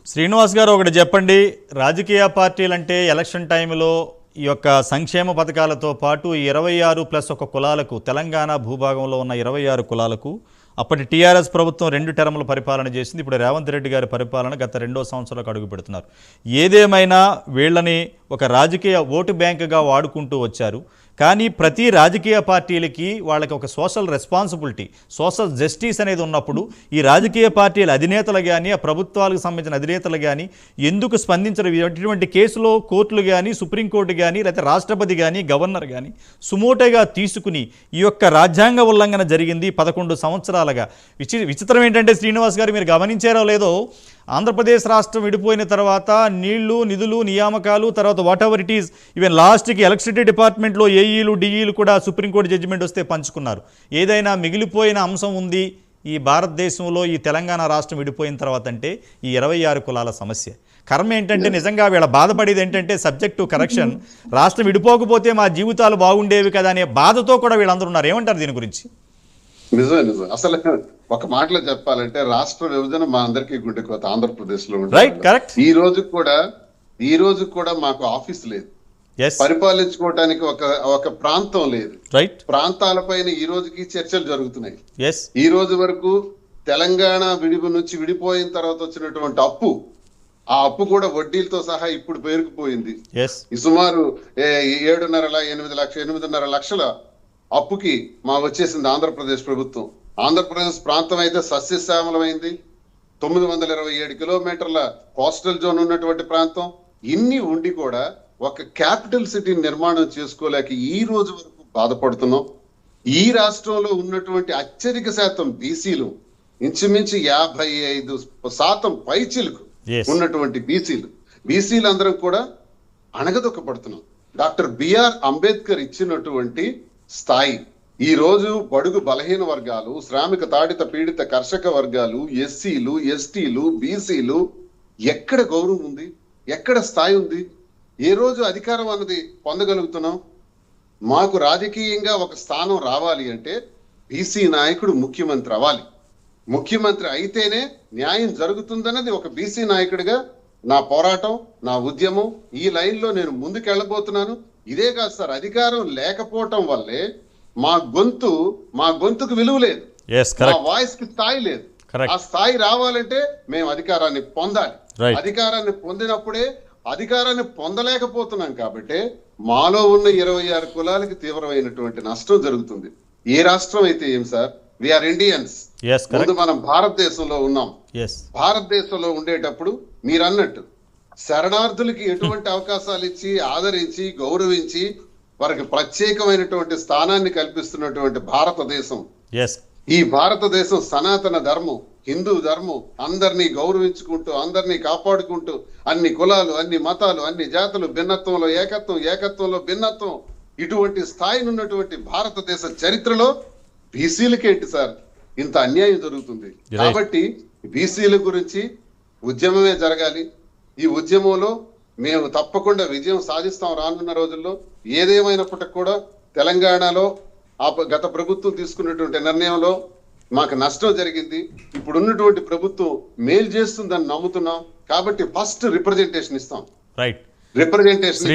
శ్రీనివాస్ గారు ఒకటి చెప్పండి, రాజకీయ పార్టీలంటే ఎలక్షన్ టైంలో ఈ యొక్క సంక్షేమ పథకాలతో పాటు 26+1 కులాలకు, తెలంగాణ భూభాగంలో ఉన్న 26 కులాలకు అప్పటి టీఆర్ఎస్ ప్రభుత్వం 2 టర్ముల పరిపాలన చేసింది. ఇప్పుడు రేవంత్ రెడ్డి గారి పరిపాలన గత 2వ సంవత్సరంలోకి అడుగు పెడుతున్నారు. ఏదేమైనా వీళ్ళని ఒక రాజకీయ ఓటు బ్యాంకుగా వాడుకుంటూ వచ్చారు. కానీ ప్రతి రాజకీయ పార్టీలకి వాళ్ళకి ఒక సోషల్ రెస్పాన్సిబిలిటీ, సోషల్ జస్టిస్ అనేది ఉన్నప్పుడు ఈ రాజకీయ పార్టీల అధినేతలు కానీ, ఆ ప్రభుత్వాలకు సంబంధించిన అధినేతలు కానీ ఎందుకు స్పందించరు? ఇటువంటి కేసులో కోర్టులు కానీ, సుప్రీంకోర్టు కానీ, లేకపోతే రాష్ట్రపతి కానీ, గవర్నర్ కానీ సుమోటోగా తీసుకుని ఈ యొక్క రాజ్యాంగ ఉల్లంఘన జరిగింది 11 సంవత్సరాలుగా. విచిత్రం ఏంటంటే శ్రీనివాస్ గారు, మీరు గమనించారో లేదో, ఆంధ్రప్రదేశ్ రాష్ట్రం విడిపోయిన తర్వాత నీళ్లు, నిధులు, నియామకాలు, తర్వాత what ever it is, even లాస్ట్కి ఎలక్ట్రిసిటీ డిపార్ట్మెంట్లో ఏఈలు, డిఈలు కూడా సుప్రీంకోర్టు జడ్జిమెంట్ వస్తే పంచుకున్నారు. ఏదైనా మిగిలిపోయిన అంశం ఉంది ఈ భారతదేశంలో, ఈ తెలంగాణ రాష్ట్రం విడిపోయిన తర్వాత అంటే ఈ 26 కులాల సమస్య. కర్మ ఏంటంటే నిజంగా వీళ్ళ బాధపడేది ఏంటంటే సబ్జెక్ట్ టు కరెక్షన్, రాష్ట్రం విడిపోకపోతే మా జీవితాలు బాగుండేవి కదా అనే బాధతో కూడా వీళ్ళందరూ ఉన్నారు. ఏమంటారు దీని గురించి? నిజమే. అసలు ఒక మాటలో చెప్పాలంటే రాష్ట్ర విభజన మా అందరికీ గుండెకోత. ఆంధ్రప్రదేశ్ లో ఈ రోజు కూడా మాకు ఆఫీస్ లేదు, పరిపాలించుకోవడానికి ఒక ప్రాంతం లేదు. ప్రాంతాలపైన ఈ రోజుకి చర్చలు జరుగుతున్నాయి. ఈ రోజు వరకు తెలంగాణ నుంచి విడిపోయిన తర్వాత వచ్చినటువంటి అప్పు, ఆ అప్పు కూడా వడ్డీలతో సహా ఇప్పుడు పేరుకుపోయింది. సుమారు 8.5 లక్షల అప్పుకి వచ్చేసింది ఆంధ్రప్రదేశ్ ప్రభుత్వం. ఆంధ్రప్రదేశ్ ప్రాంతం అయితే సస్యశ్యామలమైంది. 927 కిలోమీటర్ల కోస్టల్ జోన్ ఉన్నటువంటి ప్రాంతం. ఇన్ని ఉండి కూడా ఒక క్యాపిటల్ సిటీ నిర్మాణం చేసుకోలేక ఈ రోజు వరకు బాధపడుతున్నాం. ఈ రాష్ట్రంలో ఉన్నటువంటి అత్యధిక శాతం బీసీలు, ఇంచుమించు 55% పైచిలకు ఉన్నటువంటి బీసీలు అందరం కూడా అణగదొక్కబడుతున్నాం. డాక్టర్ బిఆర్ అంబేద్కర్ ఇచ్చినటువంటి స్థాయి ఈ రోజు బడుగు బలహీన వర్గాలు, శ్రామిక తాడిత పీడిత కర్షక వర్గాలు, ఎస్సీలు, ఎస్టీలు, బీసీలు ఎక్కడ గౌరవం ఉంది? ఎక్కడ స్థాయి ఉంది? ఏ రోజు అధికారం అన్నది పొందగలుగుతున్నాం? మాకు రాజకీయంగా ఒక స్థానం రావాలి అంటే బీసీ నాయకుడు ముఖ్యమంత్రి అవ్వాలి. ముఖ్యమంత్రి అయితేనే న్యాయం జరుగుతుందన్నది ఒక బీసీ నాయకుడిగా నా పోరాటం, నా ఉద్యమం. ఈ లైన్లో నేను ముందుకెళ్ళబోతున్నాను. ఇదే కాదు సార్, అధికారం లేకపోవటం వల్లే మా గొంతుకు విలువ లేదు, మా వాయిస్ కి స్థాయి లేదు. ఆ స్థాయి రావాలంటే మేము అధికారాన్ని పొందాలి. అధికారాన్ని పొందినప్పుడే, అధికారాన్ని పొందలేకపోతున్నాం కాబట్టి మాలో ఉన్న 26 కులాలకి తీవ్రమైనటువంటి నష్టం జరుగుతుంది. ఏ రాష్ట్రం అయితే ఏం సార్, వీఆర్ ఇండియన్స్. ముందు మనం భారతదేశంలో ఉన్నాం. భారతదేశంలో ఉండేటప్పుడు మీరు అన్నట్టు శరణార్థులకి ఎటువంటి అవకాశాలు ఇచ్చి, ఆదరించి, గౌరవించి వారికి ప్రత్యేకమైనటువంటి స్థానాన్ని కల్పిస్తున్నటువంటి భారతదేశం. ఈ భారతదేశం సనాతన ధర్మం, హిందూ ధర్మం, అందరినీ గౌరవించుకుంటూ, అందరినీ కాపాడుకుంటూ, అన్ని కులాలు, అన్ని మతాలు, అన్ని జాతులు, భిన్నత్వంలో ఏకత్వం, ఏకత్వంలో భిన్నత్వం, ఇటువంటి స్థాయిని ఉన్నటువంటి భారతదేశ చరిత్రలో బీసీలకేంటి సార్ ఇంత అన్యాయం జరుగుతుంది? కాబట్టి బీసీల గురించి ఉద్యమమే జరగాలి. ఈ ఉద్యమంలో మేము తప్పకుండా విజయం సాధిస్తాం రానున్న రోజుల్లో. ఏదేమైనప్పటికీ కూడా తెలంగాణలో గత ప్రభుత్వం తీసుకున్నటువంటి నిర్ణయంలో మాకు నష్టం జరిగింది. ఇప్పుడున్నటువంటి ప్రభుత్వం మేలు చేస్తుందని నమ్ముతున్నాం. కాబట్టి ఫస్ట్ రిప్రజెంటేషన్ ఇస్తాం. రిప్రజెంటేషన్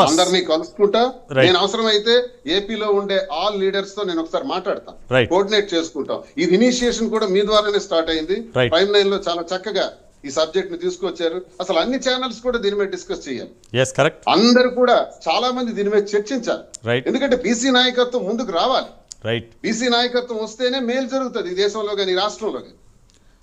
అందరినీ కలుసుకుంటా. నేను అవసరమైతే ఏపీలో ఉండే ఆల్ లీడర్స్ తో నేను ఒకసారి మాట్లాడతాను, కోఆర్డినేట్ చేసుకుంటాం. ఇది ఇనిషియేషన్ కూడా మీ ద్వారానే స్టార్ట్ అయింది. ప్రైమ్ లైన్ లో చాలా చక్కగా ఈ సబ్జెక్ట్ ని తీసుకొచ్చారు. అసలు అన్ని ఛానల్స్ కూడా దీని మీద డిస్కస్ చేయాలి. అందరూ కూడా చాలా మంది దీని మీద చర్చించాలి. ఎందుకంటే బీసీ నాయకత్వం ముందుకు రావాలి. బీసీ నాయకత్వం వస్తేనే మేలు జరుగుతుంది ఈ దేశంలో కానీ, రాష్ట్రంలో కానీ.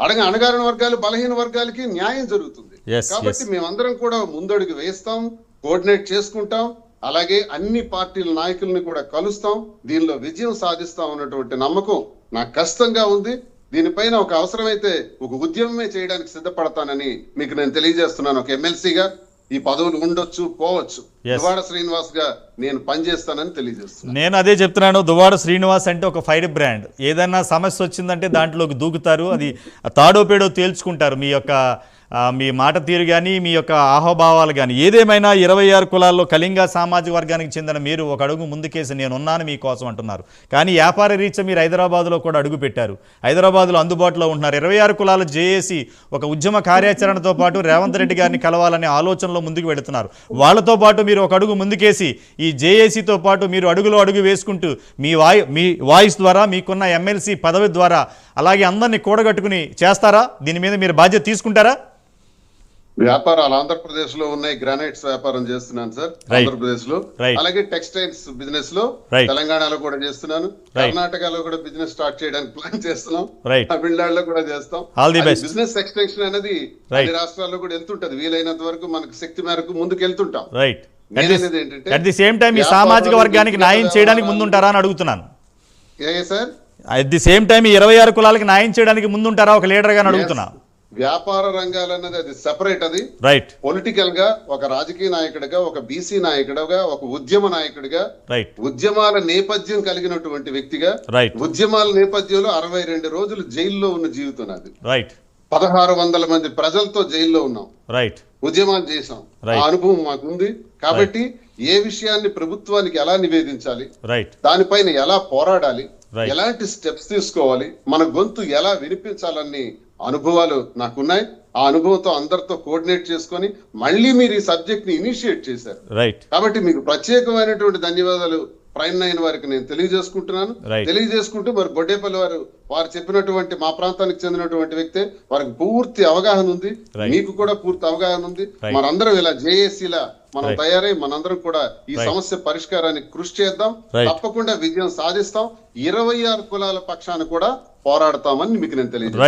అణగారిన వర్గాలు, బలహీన వర్గాలకి న్యాయం జరుగుతుంది. కాబట్టి మేమందరం కూడా ముందడుగు వేస్తాం, కోఆర్డినేట్ చేసుకుంటాం. అలాగే అన్ని పార్టీల నాయకుల్ని కూడా కలుస్తాం. దీనిలో విజయం సాధిస్తాం అన్నటువంటి నమ్మకం నాకు కష్టంగా ఉంది. దీనిపైన ఒక అవసరమైతే ఒక ఉద్యమమే చేయడానికి సిద్ధపడతానని మీకు నేను తెలియజేస్తున్నాను. ఒక ఎమ్మెల్సీగా ఈ పదవులు ఉండొచ్చు, పోవచ్చు. దువ్వాడ శ్రీనివాస్ గా నేను పనిచేస్తానని తెలియజేస్తున్నాను. నేను అదే చెప్తున్నాను. దువ్వాడ శ్రీనివాస్ అంటే ఒక ఫైర్ బ్రాండ్. ఏదైనా సమస్య వచ్చిందంటే దాంట్లోకి దూకుతారు, అది తాడో పేడో తేల్చుకుంటారు. మీ యొక్క మీ మాట తీరు కానీ మీ యొక్క ఆహోభావాలు కానీ ఏదేమైనా 26 కులాల్లో కళింగ సామాజిక వర్గానికి చెందిన మీరు ఒక అడుగు ముందుకేసి నేనున్నాను మీకోసం అంటున్నారు. కానీ వ్యాపార రీత్యా మీరు హైదరాబాద్లో కూడా అడుగు పెట్టారు. హైదరాబాద్లో అందుబాటులో ఉంటున్నారు. 26 కులాలు జేఏసీ ఒక ఉద్యమ కార్యాచరణతో పాటు రేవంత్ రెడ్డి గారిని కలవాలనే ఆలోచనలో ముందుకు వెళుతున్నారు. వాళ్ళతో పాటు మీరు ఒక అడుగు ముందుకేసి ఈ జేఏసీతో పాటు మీరు అడుగులో అడుగు వేసుకుంటూ మీ వాయిస్ ద్వారా మీకున్న ఎమ్మెల్సీ పదవి ద్వారా అలాగే అందరినీ కూడగట్టుకుని చేస్తారా? దీని మీద మీరు బాధ్యత తీసుకుంటారా? వ్యాపారాలు ఆంధ్రప్రదేశ్ లో ఉన్నాయి. గ్రానైట్స్ వ్యాపారం చేస్తున్నాను సార్ ఆంధ్రప్రదేశ్ లో. అలాగే టెక్స్టైల్స్ బిజినెస్ లో తెలంగాణలో కూడా చేస్తున్నాను. కర్ణాటకలో కూడా బిజినెస్ స్టార్ట్ చేయడానికి ప్లాన్ చేస్తున్నాం. తమిళనాడులో కూడా చేస్తాం. బిజినెస్ ఎక్స్టెన్షన్ అనేది అన్ని రాష్ట్రాల్లో కూడా వెళ్తుంటది. వీలైనంత వరకు మనకు శక్తి మేరకు ముందుకు వెళ్తుంటాం. అట్ ది సేమ్ టైం ఈ సామాజిక వర్గానికి న్యాయం చేయడానికి ముందుంటారా అని అడుగుతున్నాను. Sir at the same time 26 కులాలకి న్యాయం చేయడానికి ముందుంటారా ఒక లీడర్ గా అడుగుతున్నా. వ్యాపార రంగాలు అన్నది అది సెపరేట్. అది పొలిటికల్ గా ఒక రాజకీయ నాయకుడిగా, ఒక బీసీ నాయకుడిగా, ఒక ఉద్యమ నాయకుడిగా, ఉద్యమాల నేపథ్యం కలిగినటువంటి వ్యక్తిగా, ఉద్యమాల నేపథ్యంలో 62 రోజులు జైల్లో ఉన్న జీవితం నాది. 1600 మంది ప్రజలతో జైల్లో ఉన్నాం. ఉద్యమాలు చేసాం. ఆ అనుభవం మాకుంది. కాబట్టి ఏ విషయాన్ని ప్రభుత్వానికి ఎలా నివేదించాలి, దానిపైన ఎలా పోరాడాలి, ఎలాంటి స్టెప్స్ తీసుకోవాలి, మన గొంతు ఎలా వినిపించాలన్ని అనుభవాలు నాకున్నాయి. ఆ అనుభవంతో అందరితో కోఆర్డినేట్ చేసుకొని మళ్ళీ మీరు ఈ సబ్జెక్ట్ ని ఇనిషియేట్ చేశారు. కాబట్టి మీకు ప్రత్యేకమైనటువంటి ధన్యవాదాలు ప్రైమ్ 9 వారికి నేను తెలియజేసుకుంటున్నాను. తెలియజేసుకుంటూ మరి బొడ్డేపల్లి వారు చెప్పినటువంటి మా ప్రాంతానికి చెందినటువంటి వ్యక్తే, వారికి పూర్తి అవగాహన ఉంది. మీకు కూడా పూర్తి అవగాహన ఉంది. మనందరం ఇలా జేఏసీలా మనం తయారై మనందరం కూడా ఈ సమస్య పరిష్కారానికి కృషి చేద్దాం. తప్పకుండా విజయం సాధిస్తాం. 26 కులాల పక్షాన కూడా పోరాడతామని మీకు నేను తెలియజేస్తాను.